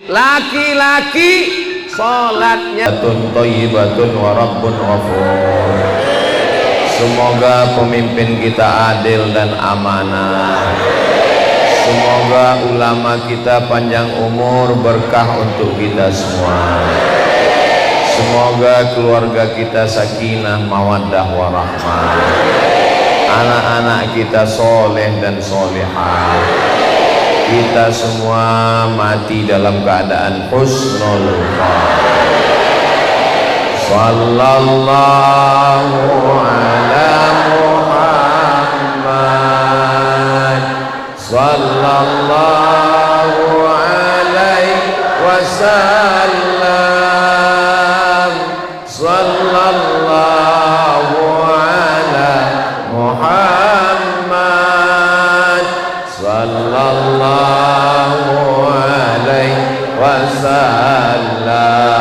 laki-laki sholatnya thayyibatun wa rabbun ghafur. Semoga pemimpin kita adil dan amanah. Semoga ulama kita panjang umur, berkah untuk kita semua. Semoga keluarga kita sakinah, mawaddah, warahmah. Anak-anak kita soleh dan solehah. Kita semua mati dalam keadaan husnul khatimah. Sallallahu ala Muhammad, sallallahu alaihi wasallam, sallallahu ala Muhammad, sallallahu alaihi wasallam.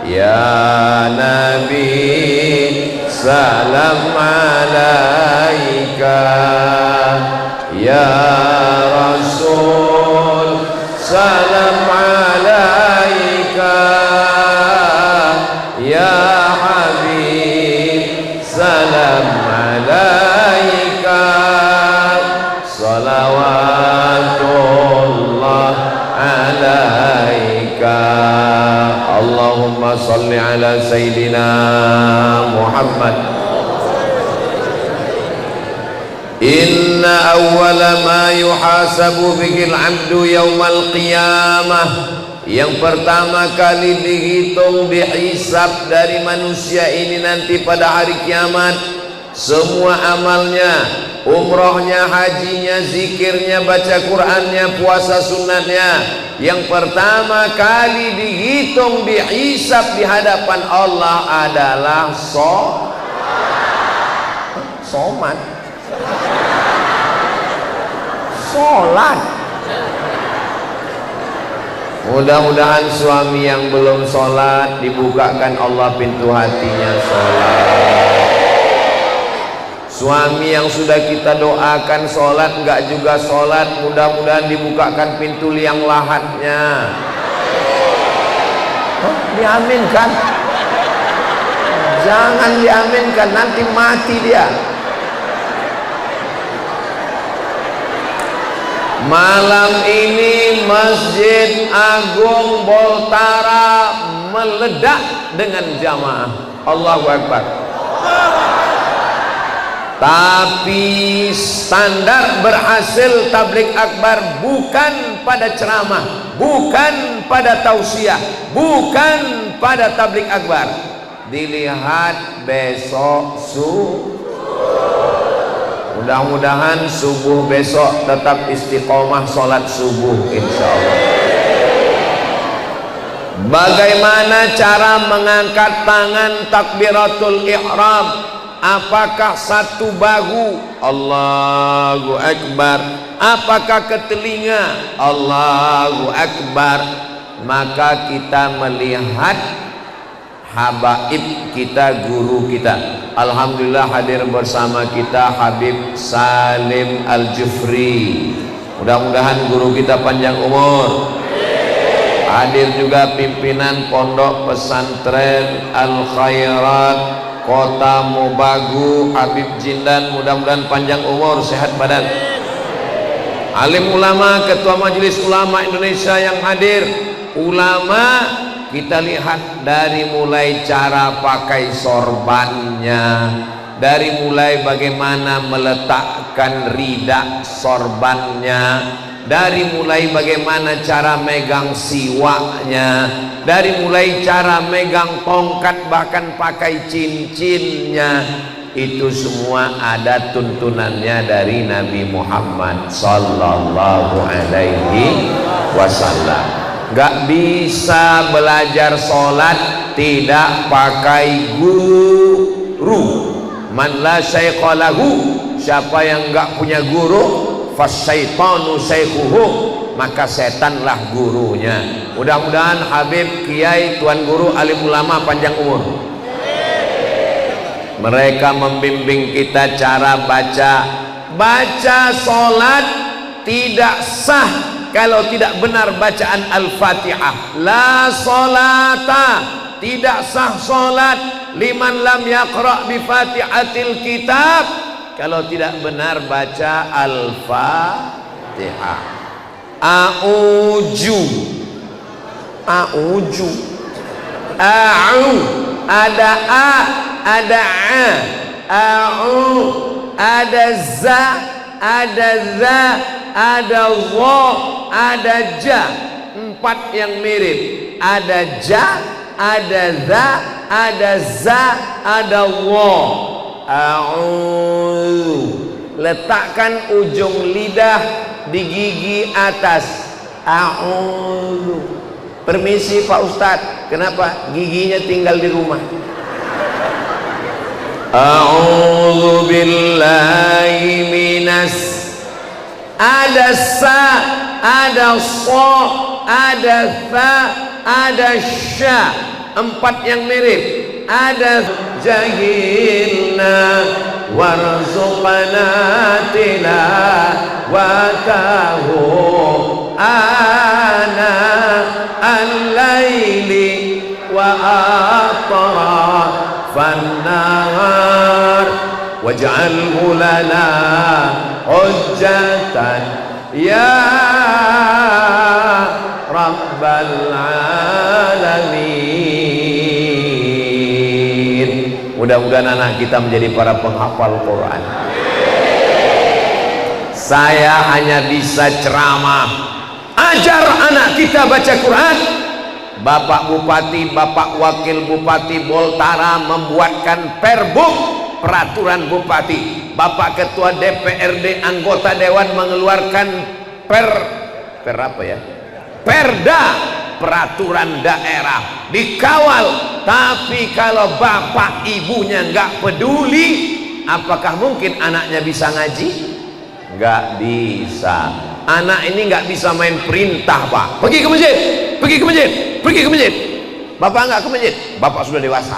Ya Nabi salam alaika, ya Rasul salam alaika, ya Habib salam alaika, salawatullah alaika. Allahumma salli ala Sayyidina Muhammad. Inna awwala ma yuhasabu bihil abdu yawmal qiyamah, yang pertama kali dihitung, dihisab dari manusia ini nanti pada hari kiamat, semua amalnya, umrohnya, hajinya, zikirnya, baca Qur'annya, puasa sunatnya, yang pertama kali dihitung, dihisab di hadapan Allah adalah sholat. Mudah-mudahan suami yang belum sholat dibukakan Allah pintu hatinya sholat. Suami yang sudah kita doakan sholat enggak juga sholat, mudah-mudahan dibukakan pintu liang lahatnya. Diaminkan? Jangan diaminkan, nanti mati dia. Malam ini Masjid Agung Boltara meledak dengan jamaah. Allahu Akbar. Tapi standar berhasil tabligh akbar bukan pada ceramah, bukan pada tausiah, bukan pada tabligh akbar. Dilihat besok mudah-mudahan subuh besok tetap istiqomah sholat subuh insyaallah. Bagaimana cara mengangkat tangan takbiratul ihram? Apakah satu bahu? Allahu Akbar. Apakah ke telinga? Allahu Akbar. Maka kita melihat habaib kita, guru kita. Alhamdulillah hadir bersama kita Habib Salim Al-Jufri. Mudah-mudahan guru kita panjang umur. Hadir juga pimpinan Pondok Pesantren Al-Khairat Kota Mobagu, Habib Jindan, mudah-mudahan panjang umur, sehat badan. Alim ulama, ketua majelis ulama Indonesia yang hadir. Ulama kita lihat dari mulai cara pakai sorbannya, dari mulai bagaimana meletakkan ridak sorbannya, dari mulai bagaimana cara megang siwaknya, dari mulai cara megang tongkat, bahkan pakai cincinnya, itu semua ada tuntunannya dari Nabi Muhammad sallallahu alaihi wasallam. Gak bisa belajar sholat tidak pakai guru. Man la syaikha lahu, siapa yang gak punya guru, fasyaitanu syaikhuhu, maka setanlah gurunya. Mudah-mudahan Habib, Kiai, Tuan Guru, alim ulama panjang umur. Mereka membimbing kita cara baca sholat tidak sah kalau tidak benar bacaan Al-Fatihah. La salata, tidak sah salat liman lam yaqra bi Fatihatil kitab, kalau tidak benar baca Al-Fatihah. A'uju, a'uju, a'u, ada a, ada a, a'u, ada za, ada za, ada wa, ada ja. 4 yang mirip, ada ja, ada za, ada za, ada wa. A'udzu, letakkan ujung lidah di gigi atas. A'udzu. Permisi Pak Ustadz, kenapa giginya tinggal di rumah? A'udzu billahi minas, ada sa, ada so, ada fa, ada sya. 4 yang mirip, ada jahilna warzuqna tilawatahu ana al-laili wa atrafan nahar waj'alhu lana hujjatan ya rabbal alamin. Mudah-mudahan anak kita menjadi para penghafal Quran. Saya hanya bisa ceramah, ajar anak kita baca Quran. Bapak Bupati, Bapak Wakil Bupati Boltara membuatkan perbuk, peraturan Bupati. Bapak Ketua DPRD, anggota Dewan mengeluarkan perda, peraturan daerah, dikawal. Tapi kalau bapak ibunya nggak peduli, apakah mungkin anaknya bisa ngaji? Nggak bisa. Anak ini nggak bisa main perintah, Pak. Pergi ke masjid, pergi ke masjid, pergi ke masjid. Bapak nggak ke masjid, bapak sudah dewasa.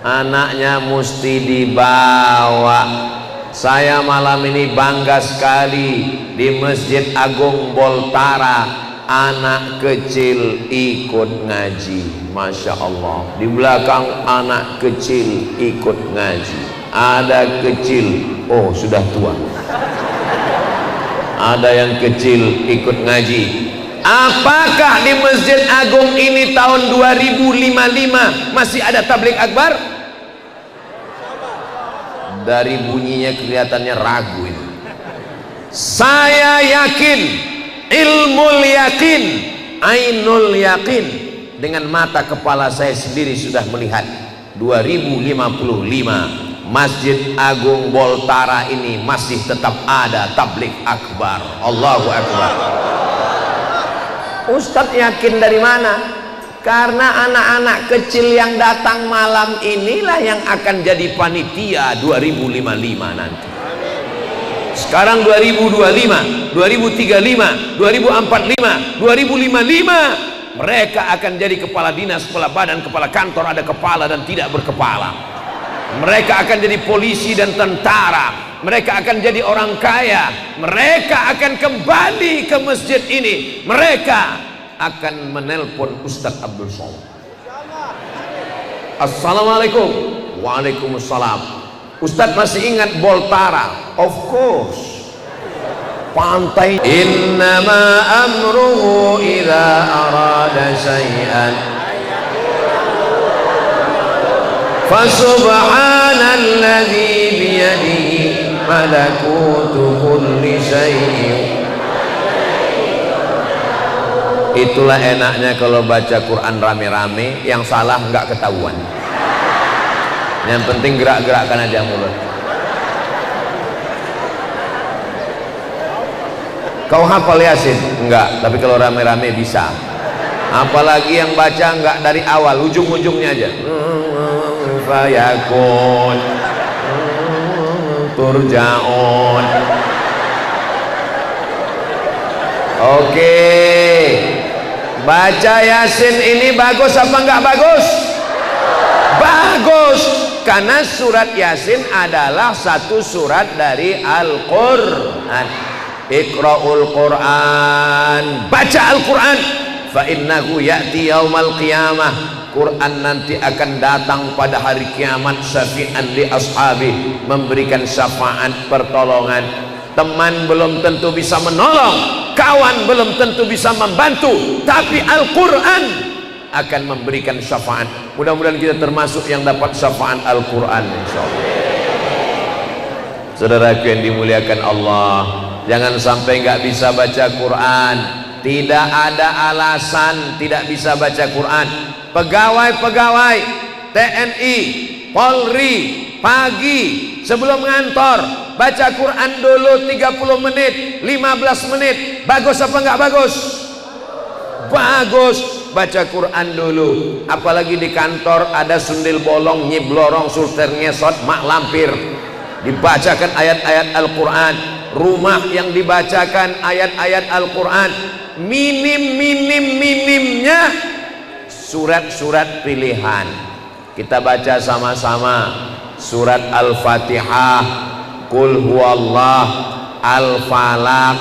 Anaknya mesti dibawa. Saya malam ini bangga sekali di Masjid Agung Boltara, anak kecil ikut ngaji. Masya Allah, di belakang anak kecil ikut ngaji. Ada kecil, oh sudah tua, ada yang kecil ikut ngaji. Apakah di Masjid Agung ini tahun 2055 masih ada tabligh akbar? Dari bunyinya kelihatannya ragu ini. Saya yakin, ilmul yakin, ainul yakin, dengan mata kepala saya sendiri sudah melihat 2055 Masjid Agung Boltara ini masih tetap ada tabligh akbar. Allahu akbar. Ustadz yakin dari mana? Karena anak-anak kecil yang datang malam inilah yang akan jadi panitia 2055 nanti. Sekarang 2025, 2035, 2045, 2055, mereka akan jadi kepala dinas, kepala badan, kepala kantor, ada kepala dan tidak berkepala. Mereka akan jadi polisi dan tentara. Mereka akan jadi orang kaya. Mereka akan kembali ke masjid ini. Mereka akan menelpon Ustadz Abdul Somad. Assalamualaikum. Waalaikumsalam. Ustadz masih ingat Boltara? Of course. Pantai. Innama amruhu idza arada syai'an fasubhanalladzi biyadihi malakutu kulli syai'in. Itulah enaknya kalau baca Quran rame-rame, yang salah nggak ketahuan. Yang penting gerak-gerakkan aja mulut. Kau hafal Yasin? Enggak, tapi kalau rame-rame bisa. Apalagi yang baca nggak dari awal, ujung-ujungnya aja. Fayakun turjaun. Oke, baca Yasin ini bagus apa enggak bagus? Bagus, karena surat Yasin adalah satu surat dari Al-Quran. Iqra'ul Quran, baca Al-Quran, fa innahu ya'ti yaumal qiyamah, Quran nanti akan datang pada hari kiamat, syafi'an li ashabi, memberikan syafaat pertolongan. Teman belum tentu bisa menolong, kawan belum tentu bisa membantu, tapi Al-Quran akan memberikan syafaat. Mudah-mudahan kita termasuk yang dapat syafaat Al-Quran, insyaallah. Saudaraku yang dimuliakan Allah, jangan sampai nggak bisa baca Quran. Tidak ada alasan tidak bisa baca Quran. Pegawai-pegawai TNI, Polri, pagi sebelum ngantor baca Quran dulu 30 menit, 15 menit. Bagus apa nggak bagus? Bagus. Baca Quran dulu. Apalagi di kantor ada sundil bolong, nyiblorong, sulter ngesot, mak lampir, dibacakan ayat-ayat Al-Quran. Rumah yang dibacakan ayat-ayat Al-Quran, minimnya surat-surat pilihan. Kita baca sama-sama surat Al-Fatihah, Qul huwallah, Al-Falaq,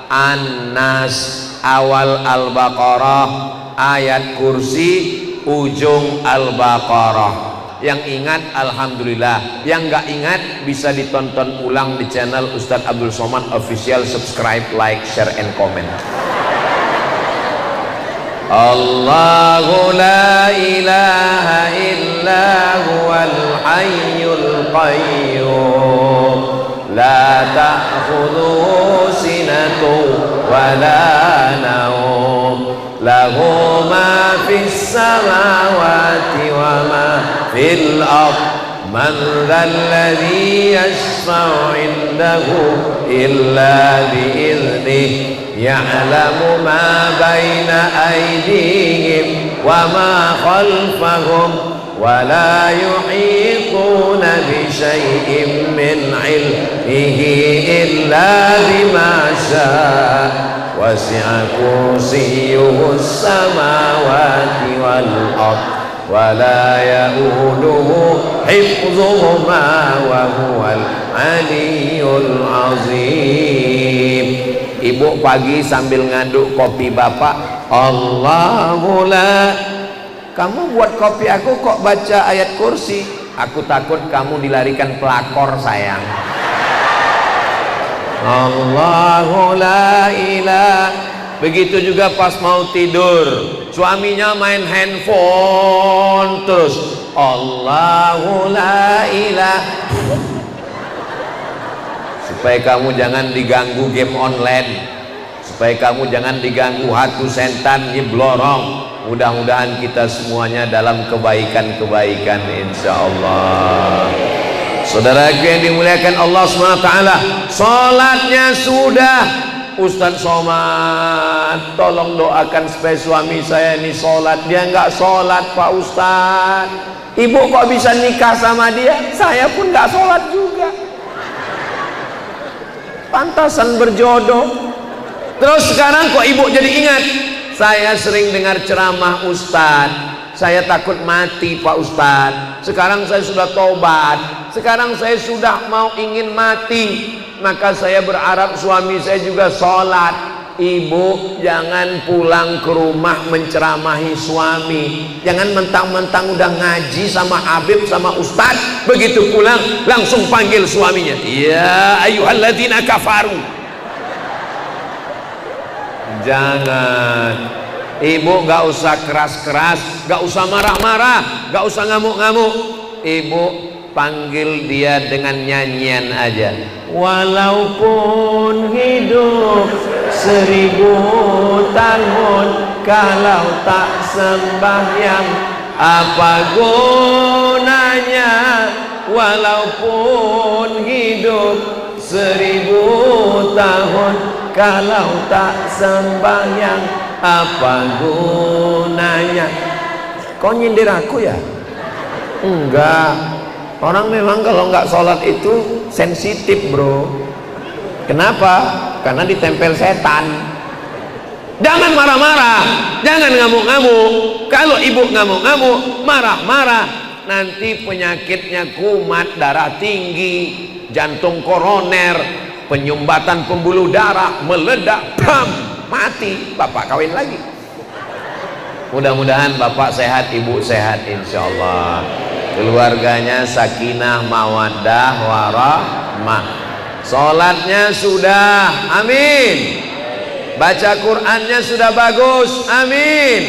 An-Nas, awal Al-Baqarah, ayat kursi, ujung Al-Baqarah. Yang ingat alhamdulillah, yang nggak ingat bisa ditonton ulang di channel Ustadz Abdul Somad Official. Subscribe, like, share, and comment. Allahu la ilaha illa huwal hayyul qayyum, la ta'khudhuhu sinatun wa la nawm, lahu ma fis samawati wa ma fil ard, man dhal ladzi yashfa'u 'indahu illa bi idhnihi, ya'lamu ma baina aydihim wa ma khalfahum, wa la yuhituna bi syai'in min 'ilmihi illa bima syaa, wasi'a kursiyyuhu as-samawati wal ard, wa la ya'uduhu hifdhuhuma wa huwal 'aliyyul 'azim. Ibu pagi sambil ngaduk kopi bapak, Allahu la, kamu buat kopi aku kok baca ayat kursi? Aku takut kamu dilarikan pelakor sayang. Allahu la ilah. Begitu juga pas mau tidur, suaminya main handphone terus, Allahu la ilah. Supaya kamu jangan diganggu game online, supaya kamu jangan diganggu hantu setan nyiblorong. Mudah-mudahan kita semuanya dalam kebaikan-kebaikan insyaallah. Saudaraku yang dimuliakan Allah SWT, sholatnya sudah. Ustadz Somad, tolong doakan supaya suami saya ini sholat. Dia nggak sholat Pak Ustadz. Ibu kok bisa nikah sama dia? Saya pun nggak sholat juga. Pantasan berjodoh. Terus sekarang kok ibu jadi ingat? Saya sering dengar ceramah Ustadz, saya takut mati Pak Ustadz. Sekarang saya sudah tobat, sekarang saya sudah mau ingin mati, maka saya berharap suami saya juga sholat. Ibu jangan pulang ke rumah menceramahi suami, jangan mentang-mentang udah ngaji sama Habib sama Ustadz, begitu pulang langsung panggil suaminya, ya ayyuhalladzina kafaru. Jangan. Ibu gak usah keras-keras, gak usah marah-marah, gak usah ngamuk-ngamuk. Ibu panggil dia dengan nyanyian aja. Walaupun hidup 1000 tahun, kalau tak sembahyang apa gunanya? Walaupun hidup 1000 tahun, kalau tak sembahyang apa gunanya? Kau nyindir aku ya? Enggak. Orang memang kalau nggak sholat itu sensitif bro. Kenapa? Karena ditempel setan. Jangan marah-marah, jangan ngamuk-ngamuk. Kalau ibu ngamuk-ngamuk, marah-marah, nanti penyakitnya kumat, darah tinggi, jantung koroner, penyumbatan pembuluh darah, meledak, bam, mati, bapak kawin lagi. Mudah-mudahan bapak sehat, ibu sehat, insya Allah. Keluarganya sakinah, mawaddah, warahmah. Sholatnya sudah, amin. Baca Qur'annya sudah bagus, amin.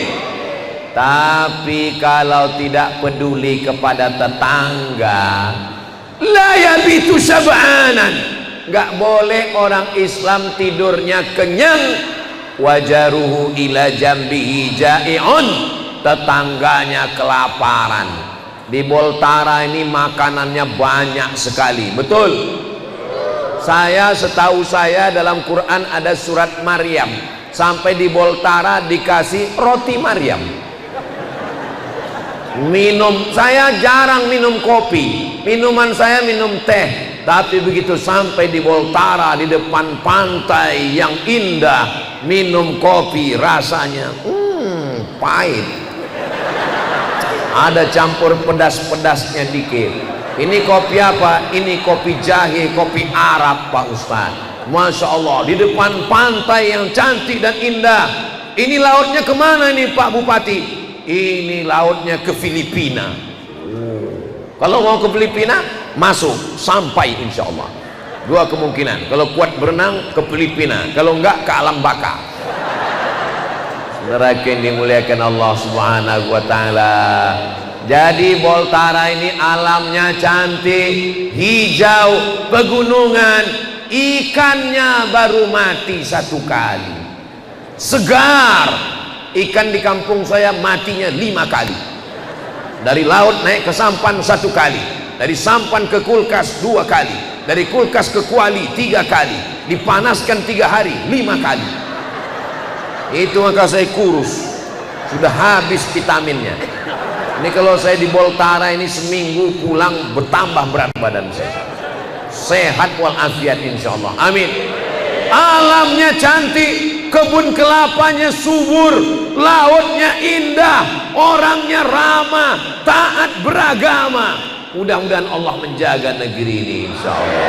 Tapi kalau tidak peduli kepada tetangga, la yabitu syab'anan, nggak boleh orang Islam tidurnya kenyang, wajaruhu ila jambihi ja'i'un, tetangganya kelaparan. Di Boltara ini makanannya banyak sekali, betul? Saya setahu saya dalam Quran ada surat Maryam, sampai di Boltara dikasih roti Maryam. Minum, saya jarang minum kopi, minuman saya minum teh, tapi begitu sampai di Boltara di depan pantai yang indah, minum kopi rasanya pahit, ada campur pedas-pedasnya dikit. Ini kopi apa? Ini kopi jahe, kopi Arab Pak Ustaz. Masya Allah, di depan pantai yang cantik dan indah. Ini lautnya kemana nih Pak Bupati? Ini lautnya ke Filipina. Kalau mau ke Filipina, masuk, sampai insya Allah. Dua kemungkinan, kalau kuat berenang ke Filipina, kalau enggak ke alam baka. Saudara yang dimuliakan Allah Subhanahu wa Ta'ala, jadi Boltara ini alamnya cantik, hijau, pegunungan, ikannya baru mati satu kali, segar. Ikan di kampung saya matinya 5 kali. Dari laut naik ke sampan 1 kali, dari sampan ke kulkas 2 kali, dari kulkas ke kuali 3 kali, dipanaskan 3 hari 5 kali. Itu maka saya kurus, sudah habis vitaminnya. Ini kalau saya di Boltara ini seminggu pulang bertambah berat badan saya. Sehat walafiat insya Allah, amin. Alamnya cantik, kebun kelapanya subur, lautnya indah, orangnya ramah, taat beragama. Mudah-mudahan Allah menjaga negeri ini insya Allah.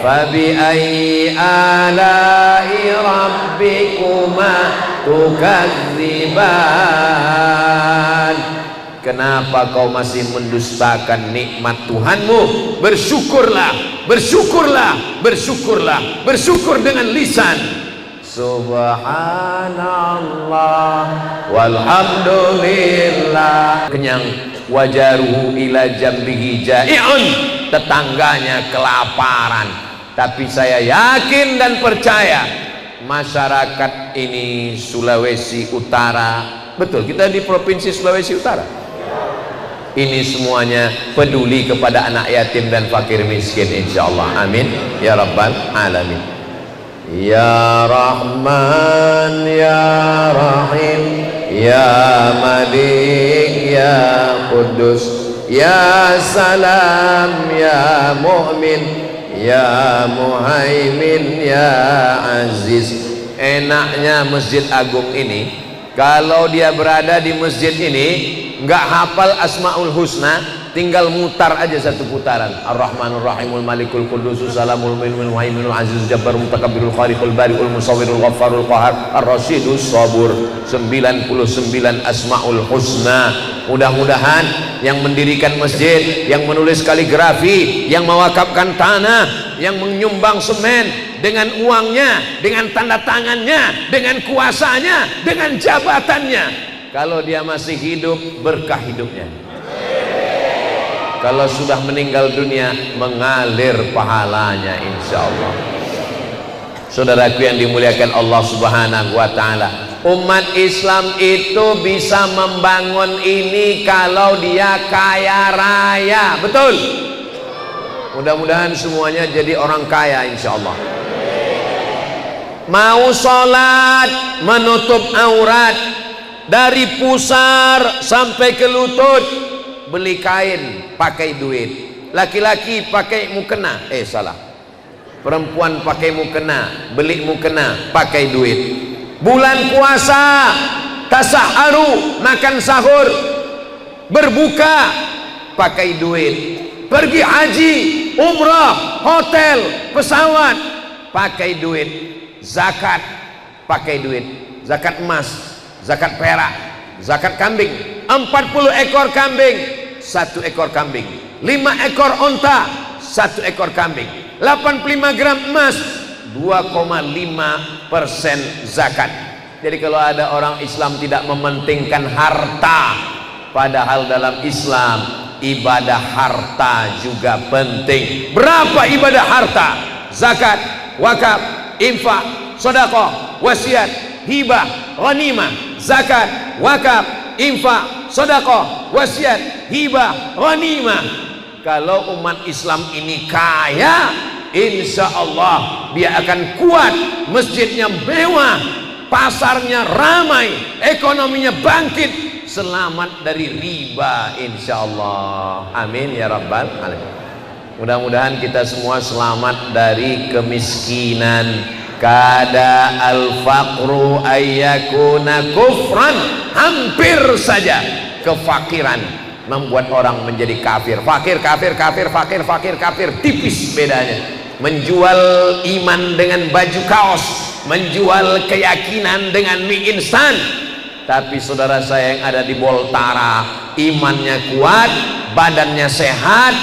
Fabi ayyi ala'i rabbikuma tukadziban. Kenapa kau masih mendustakan nikmat Tuhanmu? Bersyukurlah, bersyukurlah, bersyukurlah, bersyukur dengan lisan. Subhanallah walhamdulillah. Kenyang. Wajaruhu ila jambihi ja'i'un, tetangganya kelaparan. Tapi saya yakin dan percaya masyarakat ini Sulawesi Utara, betul kita di provinsi Sulawesi Utara, ini semuanya peduli kepada anak yatim dan fakir miskin insyaallah, amin ya rabbal alamin. Ya Rahman ya Rahim ya Malik ya Qudus ya Salam ya Mu'min ya Muhaimin ya Aziz. Enaknya Masjid Agung ini, kalau dia berada di masjid ini nggak hafal Asmaul Husna, tinggal mutar aja satu putaran. Ar-Rahmanur Rahimul Malikul Qudusus Salamul Mu'minul Muhaiminul Azizul Jabbarul Mutakabbirul Khaliqul Bari'ul Musawwirul Ghaffarul Qahhar Ar-Rasyidus Sabur. 99 Asmaul Husna. Mudah-mudahan yang mendirikan masjid, yang menulis kaligrafi, yang mewakafkan tanah, yang menyumbang semen dengan uangnya, dengan tanda tangannya, dengan kuasanya, dengan jabatannya, kalau dia masih hidup berkah hidupnya. Kalau sudah meninggal dunia mengalir pahalanya insyaallah. Saudaraku yang dimuliakan Allah Subhanahu wa Ta'ala, umat Islam itu bisa membangun ini kalau dia kaya raya, betul? Mudah-mudahan semuanya jadi orang kaya insyaallah. Mau sholat menutup aurat dari pusar sampai ke lutut, beli kain pakai duit. Laki-laki pakai mukena, salah, perempuan pakai mukena, beli mukena pakai duit. Bulan puasa tasaharu, makan sahur, berbuka pakai duit. Pergi haji umrah, hotel, pesawat, pakai duit. Zakat, pakai duit. Zakat emas, zakat perak, zakat kambing. 40 ekor kambing, 1 ekor kambing. 5 ekor onta, 1 ekor kambing. 85 gram emas, 2,5% zakat. Jadi kalau ada orang Islam tidak mementingkan harta, padahal dalam Islam ibadah harta juga penting. Berapa ibadah harta? Zakat, wakaf, infak, sedekah, wasiat, hibah, ghanimah. Zakat, wakaf, infak, sedekah, wasiat, hibah, ghanimah. Kalau umat Islam ini kaya, insya Allah dia akan kuat, masjidnya mewah, pasarnya ramai, ekonominya bangkit, selamat dari riba insya Allah. Amin ya rabbal alamin. Mudah-mudahan kita semua selamat dari kemiskinan. Kada al-faqru ayyakuna kufran, hampir saja kefakiran membuat orang menjadi kafir. Fakir, kafir, kafir, fakir, fakir, kafir, tipis bedanya. Menjual iman dengan baju kaos, menjual keyakinan dengan mie instan. Tapi saudara saya yang ada di Boltara, imannya kuat, badannya sehat,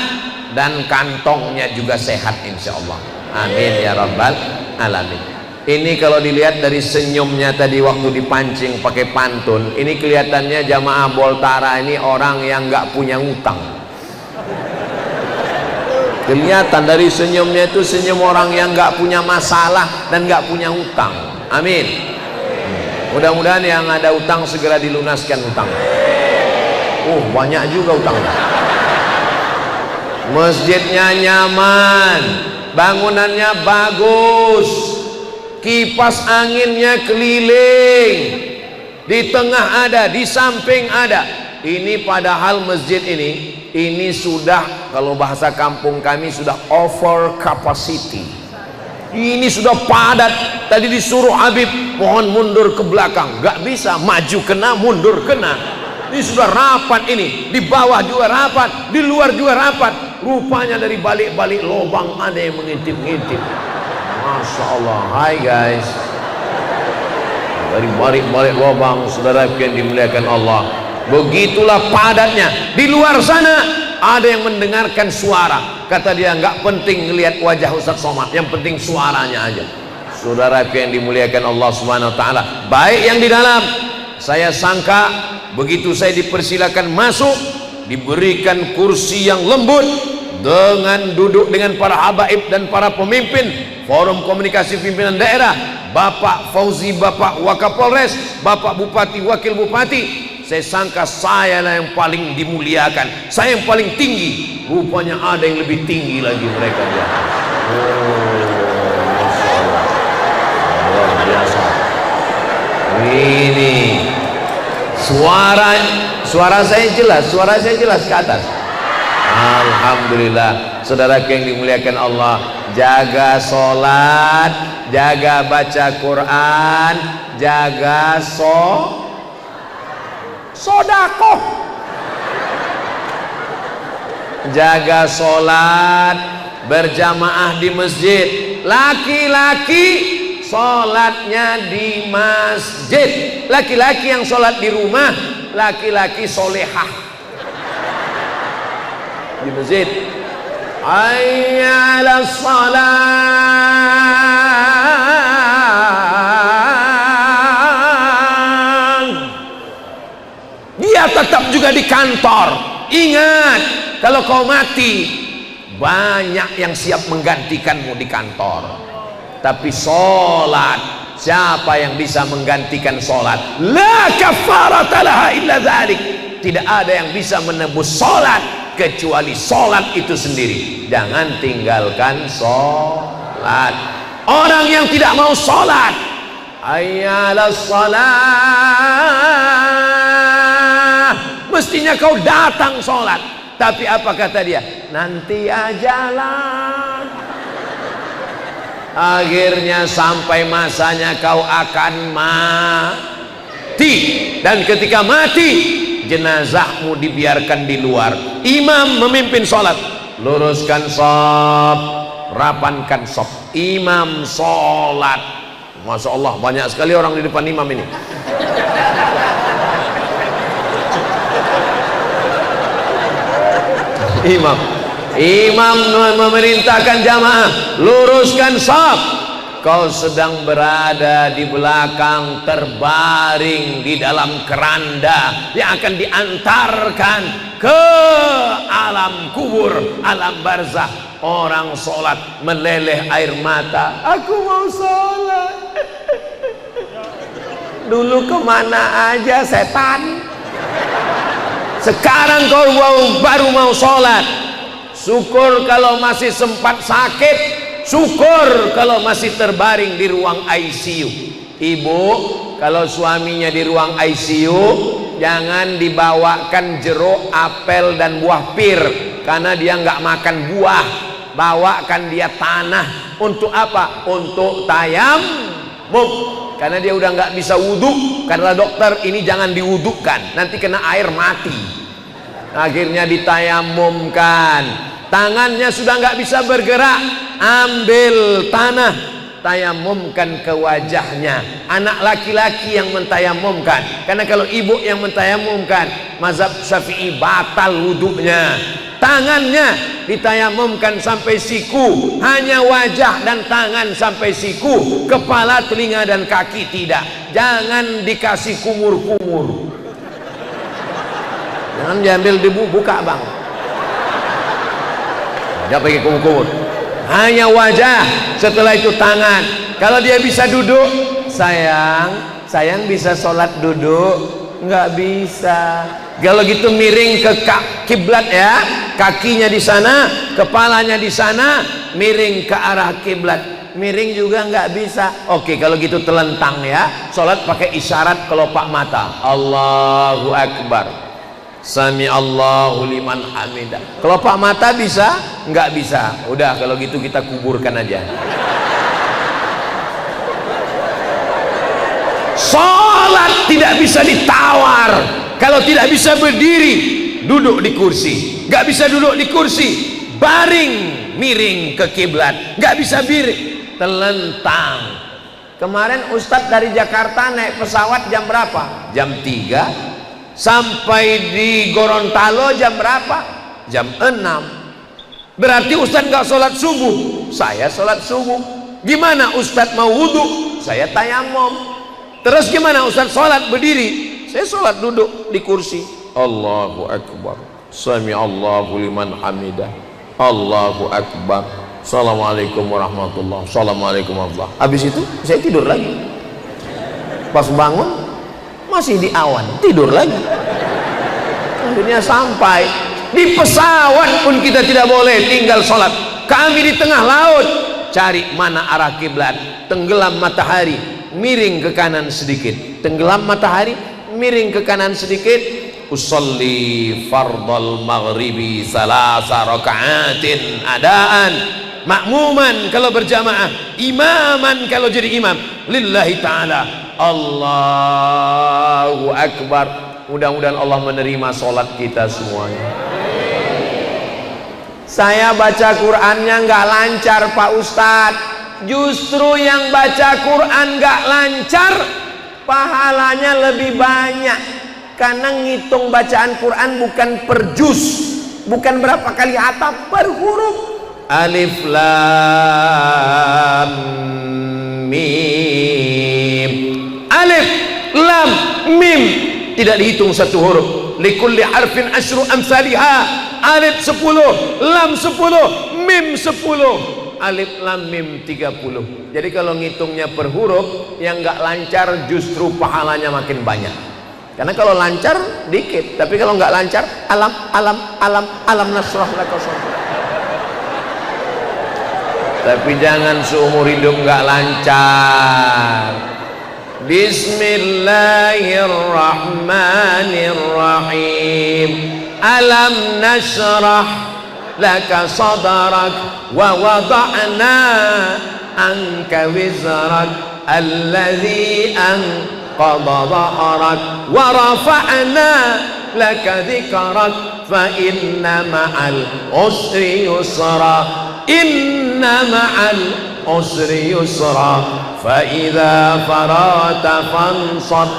dan kantongnya juga sehat insya Allah. Amin ya rabbal alamin. Ini kalau dilihat dari senyumnya tadi waktu dipancing pakai pantun, ini kelihatannya jamaah Boltara ini orang yang nggak punya utang. Kelihatan dari senyumnya itu senyum orang yang nggak punya masalah dan nggak punya utang. Amin. Mudah-mudahan yang ada utang segera dilunaskan utang. Banyak juga utangnya. Masjidnya nyaman, bangunannya bagus, kipas anginnya keliling, di tengah ada, di samping ada. Ini padahal masjid ini sudah, kalau bahasa kampung kami, sudah over capacity. Ini sudah padat. Tadi disuruh Habib mohon mundur ke belakang, gak bisa, maju kena, mundur kena. Ini sudah rapat, ini di bawah juga rapat, di luar juga rapat. Rupanya dari balik-balik lubang ada yang mengintip-ngintip. Masya Allah. Hai guys, dari balik-balik lubang, saudara yang dimuliakan Allah, begitulah padatnya. Di luar sana ada yang mendengarkan suara, kata dia nggak penting ngelihat wajah Ustaz Somad, yang penting suaranya aja. Saudara yang dimuliakan Allah Subhanahu wa taala, baik yang di dalam. Saya sangka begitu saya dipersilakan masuk, diberikan kursi yang lembut, dengan duduk dengan para habaib dan para pemimpin forum komunikasi pimpinan daerah, Bapak Fauzi, Bapak Wakapolres, Bapak Bupati, Wakil Bupati. Saya sangka saya lah yang paling dimuliakan, saya yang paling tinggi. Rupanya ada yang lebih tinggi lagi mereka dia. Masya Allah, luar biasa. Ini suara saya jelas, ke atas. Alhamdulillah. Saudara yang dimuliakan Allah, jaga sholat, jaga baca Quran, jaga sodakoh, jaga sholat berjamaah di masjid. Laki-laki sholatnya di masjid, laki-laki yang sholat di rumah, laki-laki solehah di masjid. Hayya 'alas shalah. Dia tetap juga di kantor. Ingat, kalau kau mati, banyak yang siap menggantikanmu di kantor. Tapi sholat, siapa yang bisa menggantikan sholat? La kafarata laha illa dzalik. Tidak ada yang bisa menebus sholat kecuali sholat itu sendiri. Jangan tinggalkan sholat. Orang yang tidak mau sholat, ayyalas sholat, mestinya kau datang sholat. Tapi apa kata dia? Nanti ajalah. Akhirnya sampai masanya kau akan mati, dan ketika mati jenazahmu dibiarkan di luar. Imam memimpin sholat, luruskan shaf, rapankan shaf. Imam sholat, Masya Allah banyak sekali orang di depan imam ini. Imam memerintahkan jamaah, luruskan shaf. Kau sedang berada di belakang, terbaring di dalam keranda yang akan diantarkan ke alam kubur, alam barzah. Orang sholat meleleh air mata, aku mau sholat. Dulu kemana aja setan, sekarang kau baru mau sholat. Syukur kalau masih sempat sakit, syukur kalau masih terbaring di ruang ICU. Ibu, kalau suaminya di ruang ICU, jangan dibawakan jeruk, apel dan buah pir, karena dia nggak makan buah. Bawakan dia tanah. Untuk apa? Untuk tayamum, karena dia udah nggak bisa wudhu. Karena dokter, ini jangan diwudhukan, nanti kena air mati. Akhirnya ditayamumkan. Tangannya sudah nggak bisa bergerak, ambil tanah, tayamumkan ke wajahnya. Anak laki-laki yang mentayamumkan, karena kalau ibu yang mentayamumkan, mazhab Syafi'i batal wudhunya. Tangannya ditayamumkan sampai siku, hanya wajah dan tangan sampai siku, kepala, telinga dan kaki tidak. Jangan dikasih kumur-kumur, jangan diambil debu, buka bang, dia pakai kumur-kumur, hanya wajah, setelah itu tangan. Kalau dia bisa duduk, sayang bisa sholat duduk? Nggak bisa. Kalau gitu miring ke kiblat ya, kakinya di sana, kepalanya di sana, miring ke arah kiblat. Miring juga nggak bisa. Oke, kalau gitu telentang ya, sholat pakai isyarat kelopak mata, Allahu Akbar, Sami Allahu liman hamidah. Kelopak mata bisa? Nggak bisa. Udah, kalau gitu kita kuburkan aja. Sholat tidak bisa ditawar. Kalau tidak bisa berdiri, duduk di kursi. Nggak bisa duduk di kursi, baring miring ke kiblat. Nggak bisa miring, telentang. Kemarin Ustadz dari Jakarta naik pesawat jam berapa? Jam 3. Sampai di Gorontalo jam berapa? Jam 6. Berarti Ustadz nggak sholat subuh. Saya sholat subuh. Gimana Ustadz mau wudhu? Saya tayamum. Terus gimana Ustadz sholat berdiri? Saya sholat duduk di kursi. Allahu Akbar, Sami Allahu liman hamidah, Allahu Akbar, Assalamualaikum warahmatullahi wabarakatuh, Assalamualaikum warahmatullahi wabarakatuh. Habis itu saya tidur lagi. Pas bangun masih di awan, tidur lagi. Akhirnya sampai di pesawat pun kita tidak boleh tinggal sholat. Kami di tengah laut, cari mana arah kiblat. Tenggelam matahari, miring ke kanan sedikit. Tenggelam matahari, miring ke kanan sedikit. Usolli fardal maghribi salasa raka'atin adaan, makmuman kalau berjamaah, imaman kalau jadi imam, lillahi ta'ala. Allahu Akbar. Mudah-mudahan Allah menerima sholat kita semuanya. Saya baca Qur'annya nggak lancar Pak Ustadz. Justru yang baca Quran nggak lancar, pahalanya lebih banyak, karena ngitung bacaan Quran bukan per juz, bukan berapa kali hatam, per huruf. Alif lam mim, alif lam mim tidak dihitung satu huruf. Likulli harfin asyru amsalihha. Alif 10, lam 10, mim 10. Alif lam mim 30. Jadi kalau ngitungnya per huruf, yang nggak lancar justru pahalanya makin banyak. Karena kalau lancar dikit, tapi kalau nggak lancar, alam nasrah laka sadrak. Tapi jangan seumur hidup nggak lancar. Bismillahirrahmanirrahim. Alam nasrah laka sadrak wa wada'na anka wizrak alladhi anqadha dhahrak wa rafa'na laka dzikrak fa inna ma'al usri yusra inna ma'al usri yusra fa idza farata fansab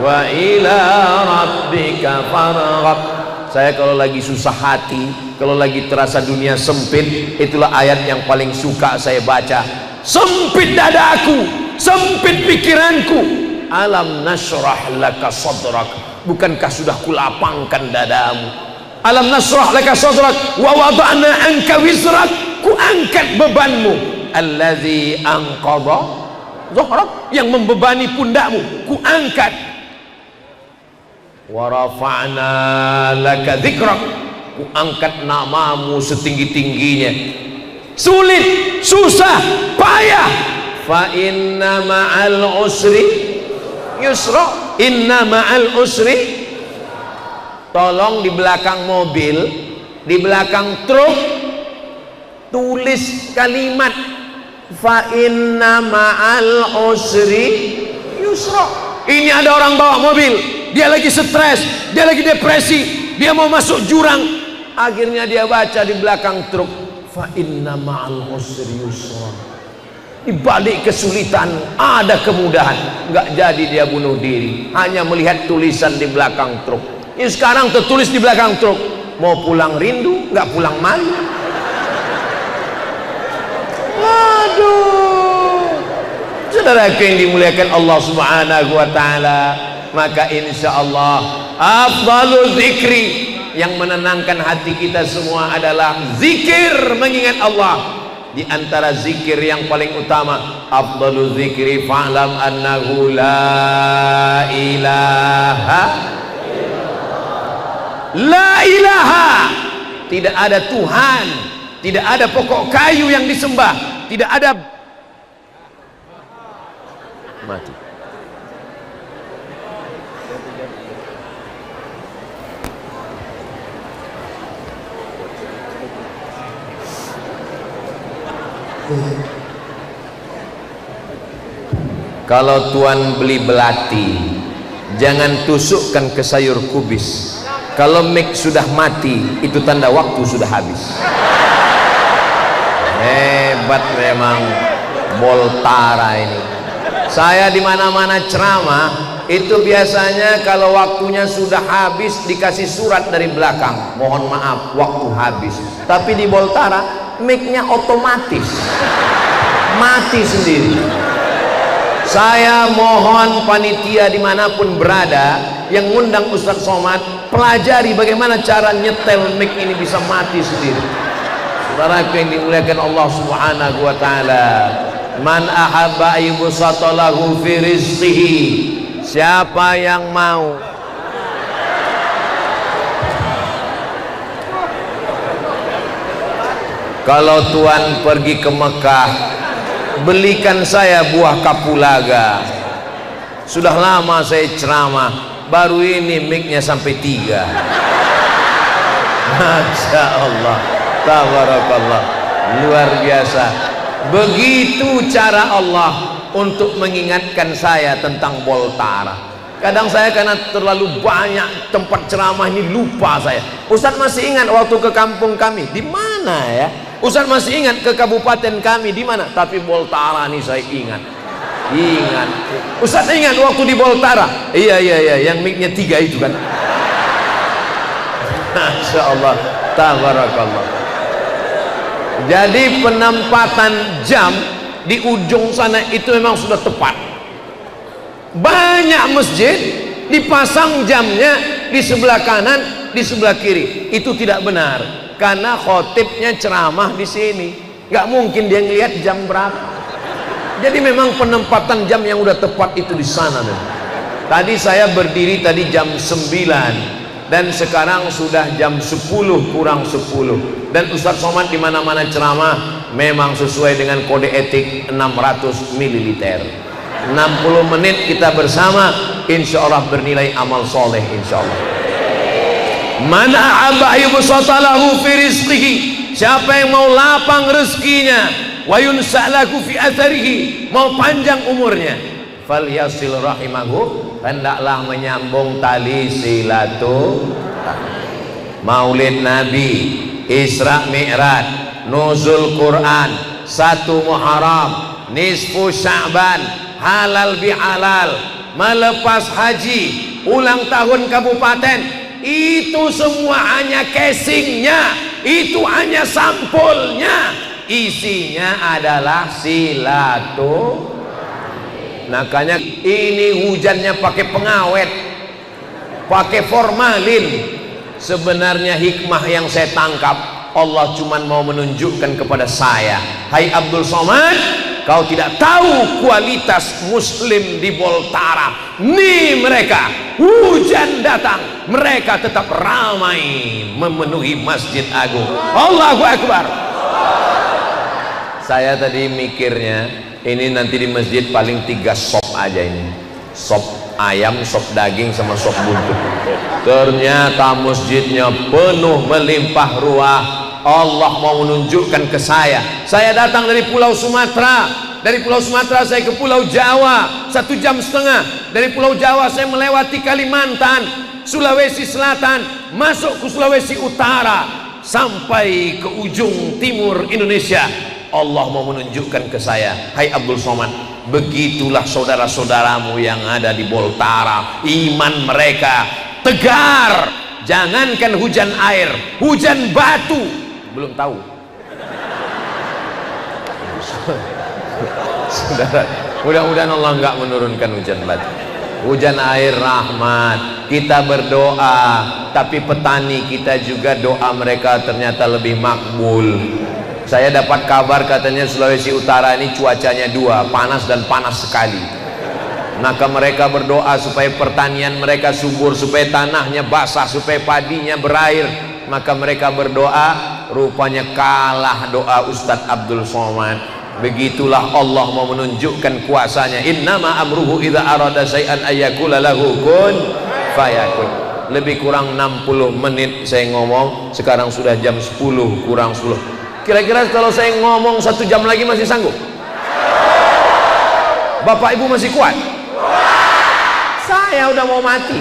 wa ila rabbika farghab. Saya kalau lagi susah hati, kalau lagi terasa dunia sempit, itulah ayat yang paling suka saya baca. Sempit dadaku, sempit pikiranku, alam nashrah laka sadrak, bukankah sudah kulapangkan dadamu? Alam nashrah laka sadrak wa wada'na anka wizrak, ku angkat bebanmu. Allazi anqadha dhahrak, yang membebani pundakmu ku angkat. Wa rafa'na laka dzikrak, ku angkat namamu setinggi-tingginya. Sulit, susah, payah. Fa inna ma'al usri yusra, inna ma'al usri. Tolong di belakang mobil, di belakang truk, tulis kalimat fa inna ma'al usri yusra. Ini ada orang bawa mobil, dia lagi stres, dia lagi depresi, dia mau masuk jurang, akhirnya dia baca di belakang truk fa inna ma'al usri yusra. Di balik kesulitan ada kemudahan. Nggak jadi dia bunuh diri, hanya melihat tulisan di belakang truk. Ini sekarang tertulis di belakang truk, mau pulang rindu, nggak pulang malu. Waduh, saudaraku yang dimuliakan Allah Subhanahu wa ta'ala, maka insya Allah afdalul zikri, yang menenangkan hati kita semua adalah zikir, mengingat Allah. Di antara zikir yang paling utama, afdalul zikri fa'lam annahu la ilaha, la ilaha, tidak ada Tuhan, tidak ada pokok kayu yang disembah, tidak ada mati. Kalau tuan beli belati, jangan tusukkan ke sayur kubis. Kalau mic sudah mati, itu tanda waktu sudah habis. Hebat memang Boltara ini. Saya di mana-mana ceramah, itu biasanya kalau waktunya sudah habis dikasih surat dari belakang, mohon maaf waktu habis. Tapi di Boltara mic-nya otomatis mati sendiri. Saya mohon panitia dimanapun berada yang ngundang Ustadz Somad, pelajari bagaimana cara nyetel mic ini bisa mati sendiri. Saudara yang dimuliakan Allah Subhanahu wa ta'ala, man ahabba yubsata lahu fi rizqihi, siapa yang mau kalau tuan pergi ke Mekah, belikan saya buah kapulaga. Sudah lama saya ceramah, baru ini mic-nya sampai 3. Masya Allah, tabarakallah, luar biasa. Begitu cara Allah untuk mengingatkan saya tentang Boltara. Kadang saya karena terlalu banyak tempat ceramah ini lupa saya. Ustaz masih ingat waktu ke kampung kami di mana ya? Ustaz masih ingat ke kabupaten kami di mana? Tapi Boltara nih saya ingat. Ingat. Ustaz ingat waktu di Boltara? Iya, yang mic-nya 3 itu kan. Masya Allah, tabarakallah. Jadi penempatan jam di ujung sana itu memang sudah tepat. Banyak masjid dipasang jamnya di sebelah kanan, di sebelah kiri. Itu tidak benar, karena khotibnya ceramah di sini, nggak mungkin dia ngelihat jam berapa. Jadi memang penempatan jam yang udah tepat itu di sana. Tadi saya berdiri tadi jam 9 dan sekarang sudah jam 10 kurang 10. Dan Ustadz Somad di mana-mana ceramah memang sesuai dengan kode etik 600 ml. 60 menit kita bersama, insya Allah bernilai amal soleh, insya Allah. Man ahabba yubsatalahu fi rizqihi, siapa yang mau lapang rezekinya, wa yunsa'lahu fi atharihi, mau panjang umurnya, falyasil rahimahu, hendaklah menyambung tali silaturahmi. Maulid Nabi, Isra Mi'raj, nuzul Quran, 1 Muharram, nisfu Sya'ban, halal bihalal, melepas haji, ulang tahun kabupaten, itu semua hanya casingnya, itu hanya sampulnya, isinya adalah silaturahmi. Makanya ini hujannya pakai pengawet, pakai formalin. Sebenarnya hikmah yang saya tangkap, Allah cuma mau menunjukkan kepada saya, hai Abdul Somad, kau tidak tahu kualitas muslim di Boltara. Nih mereka, hujan datang, mereka tetap ramai memenuhi Masjid Agung. Allahu Akbar. Saya tadi mikirnya, ini nanti di masjid paling 3 sop aja ini, sop ayam, sop daging, sama sop buntut. Ternyata masjidnya penuh melimpah ruah. Allah mau menunjukkan ke saya datang dari Pulau Sumatera, dari Pulau Sumatera saya ke Pulau Jawa 1,5 jam, dari Pulau Jawa saya melewati Kalimantan, Sulawesi Selatan, masuk ke Sulawesi Utara, sampai ke ujung timur Indonesia. Allah mau menunjukkan ke saya, hai Abdul Somad, begitulah saudara-saudaramu yang ada di Boltara, iman mereka tegar. Jangankan hujan air, hujan batu belum tahu. Saudara, mudah-mudahan Allah enggak menurunkan hujan batu. Hujan air rahmat, kita berdoa, tapi petani kita juga doa mereka ternyata lebih makbul. Saya dapat kabar katanya Sulawesi Utara ini cuacanya 2, panas dan panas sekali. Maka mereka berdoa supaya pertanian mereka subur, supaya tanahnya basah, supaya padinya berair. Maka mereka berdoa, rupanya kalah doa Ustadz Abdul Somad. Begitulah Allah mau menunjukkan kuasanya. Innama amruhu idza arada syai'an ayyakula lahu kun fayakun. Lebih kurang 60 menit saya ngomong, sekarang sudah jam 10 kurang 10. Kira-kira kalau saya ngomong 1 jam lagi masih sanggup? Bapak Ibu masih kuat? Saya udah mau mati.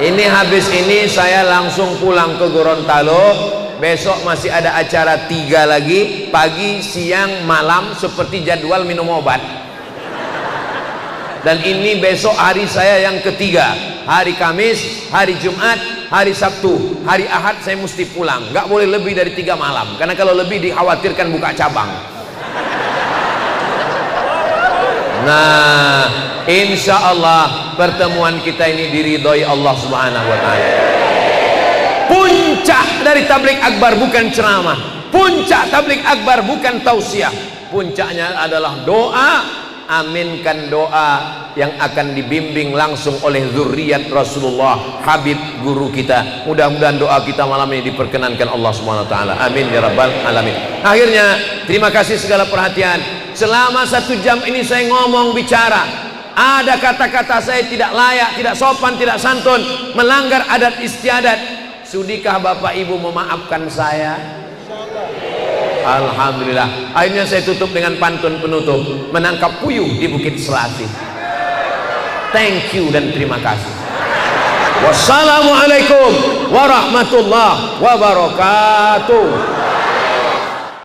Ini habis ini saya langsung pulang ke Gorontalo. Besok masih ada acara 3 lagi, pagi, siang, malam, seperti jadwal minum obat. Dan ini besok hari saya yang ketiga, hari Kamis, hari Jumat, hari Sabtu, hari Ahad saya mesti pulang. Nggak boleh lebih dari 3 malam, karena kalau lebih dikhawatirkan buka cabang. Nah, insya Allah pertemuan kita ini diridhoi Allah Subhanahu Wa Taala. Puncak dari tablik akbar bukan ceramah, puncak tablik akbar bukan tausiah, puncaknya adalah doa. Aminkan doa yang akan dibimbing langsung oleh zuriat Rasulullah, Habib guru kita. Mudah-mudahan doa kita malam ini diperkenankan Allah Subhanahu Wa Taala. Amin ya rabbal alamin. Akhirnya terima kasih segala perhatian. Selama 1 jam ini saya ngomong bicara, ada kata-kata saya tidak layak, tidak sopan, tidak santun, melanggar adat istiadat. Sudikah Bapak Ibu memaafkan saya? Alhamdulillah. Akhirnya saya tutup dengan pantun penutup, menangkap puyuh di Bukit Selasih. Thank you dan terima kasih. Wassalamualaikum warahmatullahi wabarakatuh.